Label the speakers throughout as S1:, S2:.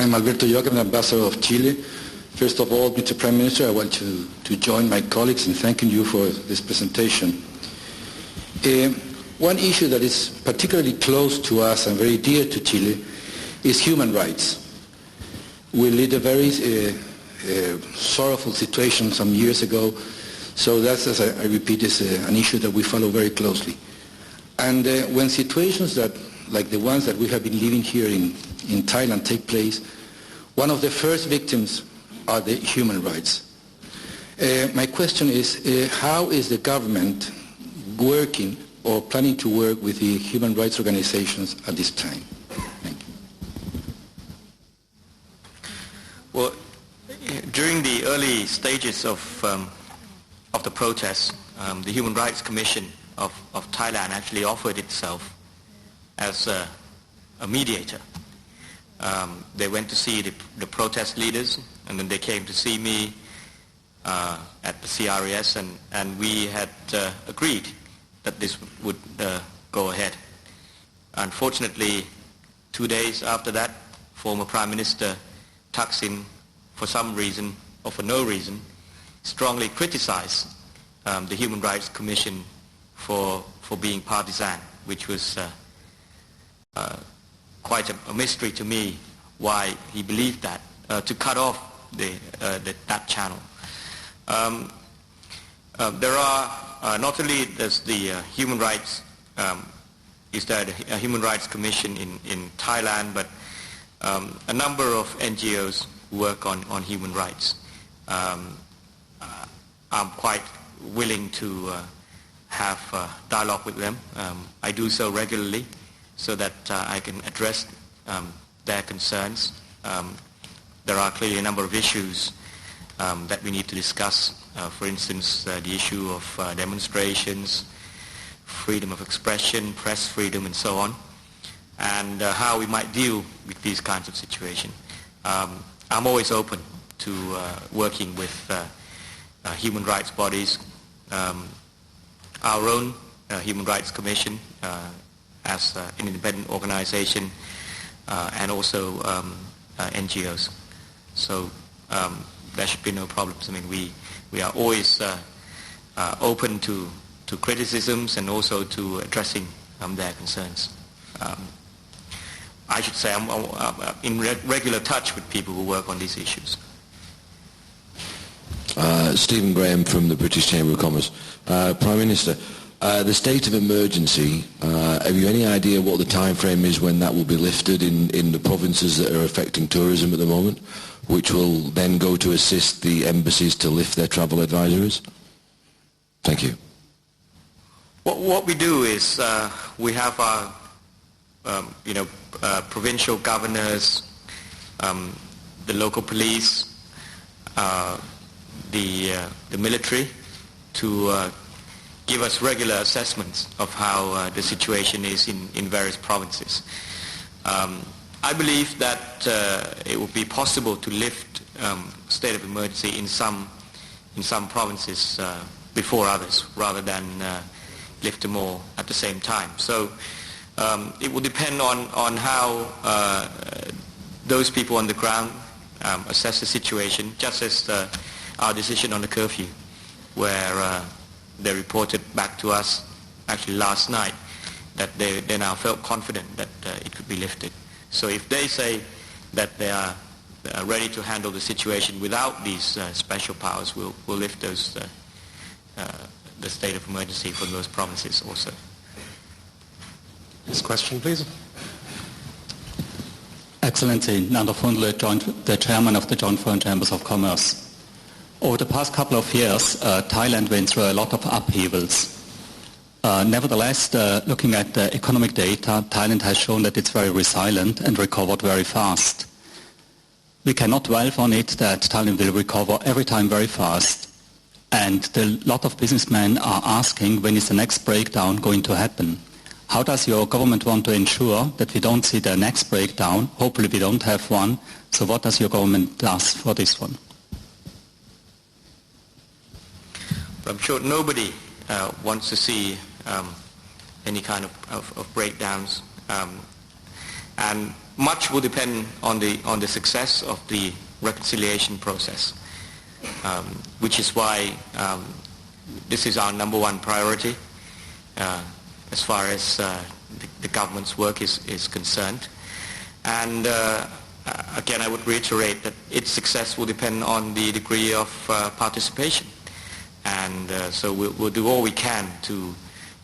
S1: I'm Alberto Joachim, Ambassador of Chile. First of all, Mr. Prime Minister, I want to join my colleagues in thanking you for this presentation. One issue that is particularly close to us and very dear to Chile is human rights. We lived a very sorrowful situation some years ago, so that's, as I repeat, is an issue that we follow very closely. And when situations like the ones that we have been living here in Thailand take place, one of the first victims are the human rights. My question is, how is the government working or planning to work with the human rights organizations at this time? Thank you.
S2: Well, during the early stages of the protests, the Human Rights Commission of Thailand actually offered itself as a mediator. They went to see the protest leaders, and then they came to see me at the CRES, and we had agreed that this would go ahead. Unfortunately, 2 days after that, former Prime Minister Thaksin, for some reason or for no reason, strongly criticized the Human Rights Commission for being partisan, which was quite a mystery to me why he believed that, to cut off that channel. There are not only does the human rights is there a Human Rights Commission in Thailand, but a number of NGOs who work on human rights. I'm quite willing to have dialogue with them. I do so regularly so that I can address their concerns. There are clearly a number of issues that we need to discuss. For instance, the issue of demonstrations, freedom of expression, press freedom, and so on, and how we might deal with these kinds of situations. I'm always open to working with human rights bodies, our own Human Rights Commission as an independent organization, and also NGOs. So there should be no problems. I mean, we are always open to criticisms and also to addressing their concerns. I should say I'm in regular touch with people who work on these issues.
S3: Stephen Graham from the British Chamber of Commerce. Prime Minister, the state of emergency, have you any idea what the time frame is when that will be lifted in the provinces that are affecting tourism at the moment, which will then go to assist the embassies to lift their travel advisories? Thank you.
S2: What we do is we have our provincial governors, the local police, the military, to give us regular assessments of how the situation is in various provinces. I believe that it would be possible to lift state of emergency in some provinces before others, rather than lift them all at the same time. So it will depend on how those people on the ground assess the situation, just as our decision on the curfew, where they reported back to us actually last night that they now felt confident that it could be lifted. So if they say that they are ready to handle the situation without these special powers, we'll lift those the state of emergency for those provinces also.
S4: Next question, please.
S5: Excellency, Nando Fundle, the chairman of the Joint Foreign Chambers of Commerce. Over the past couple of years, Thailand went through a lot of upheavals. Nevertheless, looking at the economic data, Thailand has shown that it's very resilient and recovered very fast. We cannot dwell on it that Thailand will recover every time very fast. And a lot of businessmen are asking, when is the next breakdown going to happen? How does your government want to ensure that we don't see the next breakdown? Hopefully we don't have one. So what does your government do for this one?
S2: I'm sure nobody wants to see any kind of breakdowns. And much will depend on the success of the reconciliation process, which is why this is our number one priority as far as the government's work is concerned. And again, I would reiterate that its success will depend on the degree of participation. And so we'll do all we can to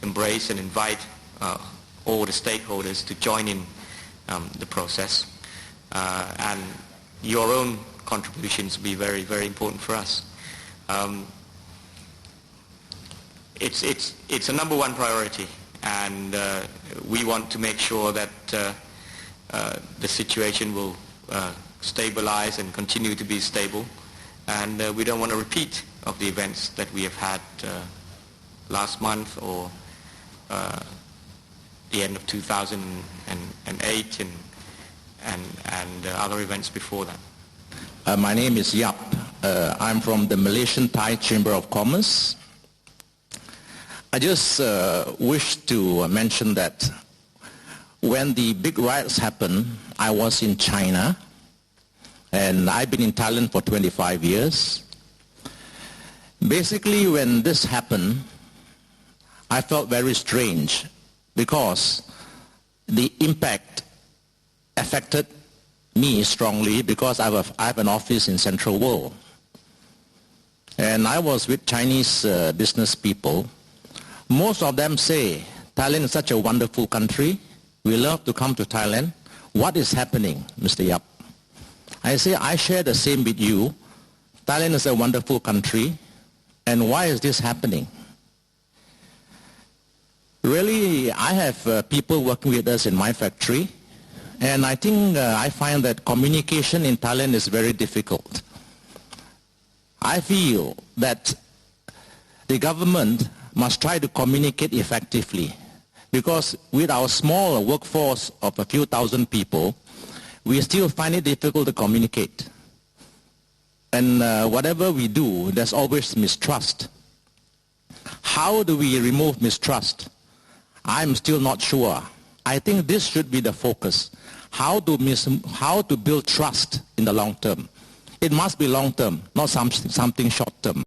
S2: embrace and invite all the stakeholders to join in the process. And your own contributions will be very, very important for us. It's a number one priority, and we want to make sure that the situation will stabilize and continue to be stable, and we don't want a repeat of the events that we have had last month or the end of 2008 and other events before that.
S4: My name is Yap. I'm from the Malaysian Thai Chamber of Commerce. I just wish to mention that when the big riots happened, I was in China, and I've been in Thailand for 25 years. Basically, when this happened, I felt very strange because the impact affected me strongly because I have an office in Central World. And I was with Chinese business people. Most of them say, Thailand is such a wonderful country. We love to come to Thailand. What is happening, Mr. Yap? I say, I share the same with you. Thailand is a wonderful country. And why is this happening? Really, I have people working with us in my factory. And I think I find that communication in Thailand is very difficult. I feel that the government must try to communicate effectively, because with our small workforce of a few thousand people, we still find it difficult to communicate. And whatever we do, there's always mistrust. How do we remove mistrust? I'm still not sure. I think this should be the focus. How to build trust in the long term. It must be long term, not something short term.